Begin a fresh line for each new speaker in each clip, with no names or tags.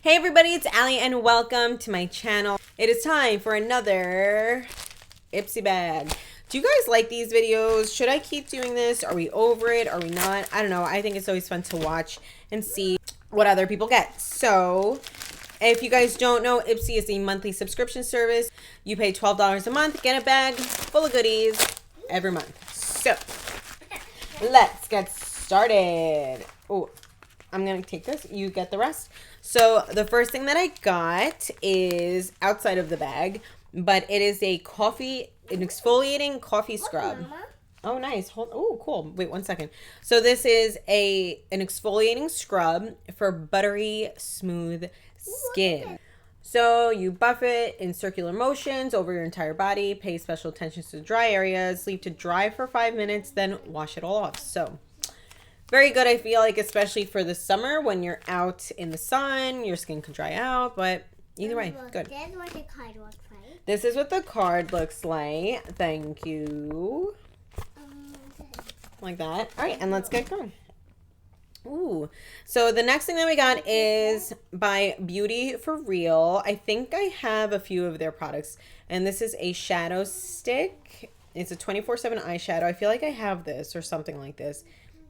Hey everybody, it's Allie and welcome to my channel. It is time for another IPSY bag. Do you guys like these videos? Should I keep doing this? Are we over it? Are we not? I don't know. I think it's always fun to watch and see what other people get. So if you guys don't know, IPSY is a monthly subscription service. You pay $12 a month, get a bag full of goodies every month. So let's get started. Oh, I'm going to take this. You get the rest. So the first thing that I got is outside of the bag, but it is an exfoliating coffee scrub. Oh, nice. Oh, cool. Wait 1 second. So this is an exfoliating scrub for buttery smooth skin. So you buff it in circular motions over your entire body, pay special attention to the dry areas, leave to dry for 5 minutes, then wash it all off. So very good, I feel like, especially for the summer when you're out in the sun, your skin can dry out, but either way, good.
This is what the card looks like.
This is what the card looks like. Thank you. Like that. All right, and let's get going. Ooh, so the next thing that we got is by Beauty for Real. I think I have a few of their products, and this is a shadow stick. It's a 24/7 eyeshadow. I feel like I have this or something like this.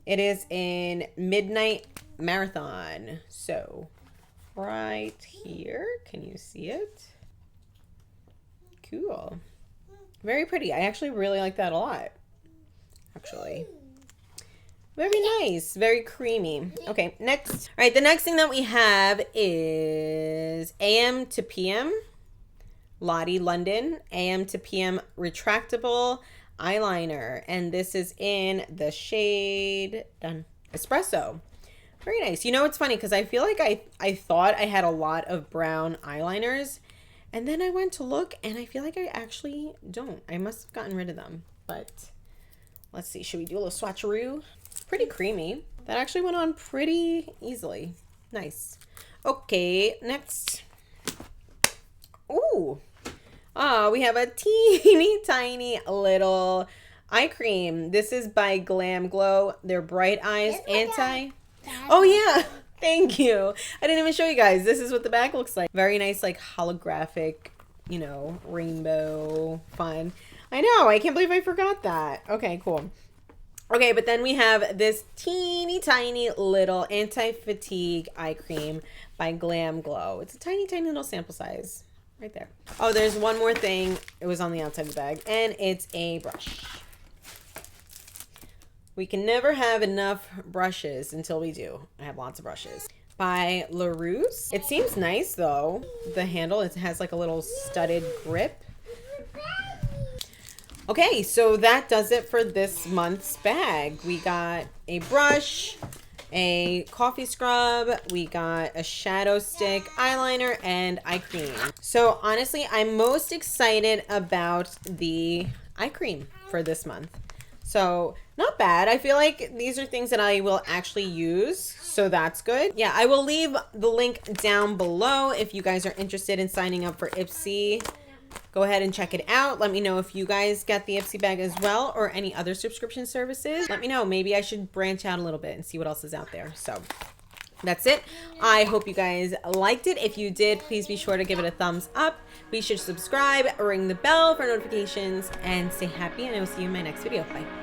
It is in Midnight Marathon. So right here, can you see it? Cool. Very pretty. I actually really like that a lot. Actually. Very nice. Very creamy. Okay, next. All right, the next thing that we have is AM to PM. Lottie London. AM to PM retractable eyeliner, and this is in the shade Espresso. Very nice. You know, it's funny because I feel like I thought I had a lot of brown eyeliners, and then I went to look and I feel like I actually don't. I must have gotten rid of them, but let's see. Should we do a little swatcheroo? Pretty creamy. That actually went on pretty easily. Nice. Okay, next. Ooh. We have a teeny tiny little eye cream. This is by Glam Glow. They're Bright Eyes Oh yeah, thank you. I didn't even show you guys. This is what the bag looks like. Very nice, like holographic, you know, rainbow fun. I know, I can't believe I forgot that. Okay, cool. Okay, but then we have this teeny tiny little anti-fatigue eye cream by Glam Glow. It's a tiny little sample size. Right there. Oh, there's one more thing. It was on the outside of the bag, and it's a brush. We can never have enough brushes until we do. I have lots of brushes. By LaRousse. It seems nice, though. The handle, it has like a little studded grip. Okay, so that does it for this month's bag. We got a brush, a coffee scrub, we got a shadow stick, eyeliner, and eye cream. So honestly, I'm most excited about the eye cream for this month. So not bad. I feel like these are things that I will actually use, so that's good. Yeah, I will leave the link down below if you guys are interested in signing up for IPSY. Go ahead and check it out. Let me know if you guys get the IPSY bag as well or any other subscription services. Let me know. Maybe I should branch out a little bit and see what else is out there. So that's it. I hope you guys liked it. If you did, please be sure to give it a thumbs up. Be sure to subscribe, ring the bell for notifications, and stay happy. And I will see you in my next video. Bye.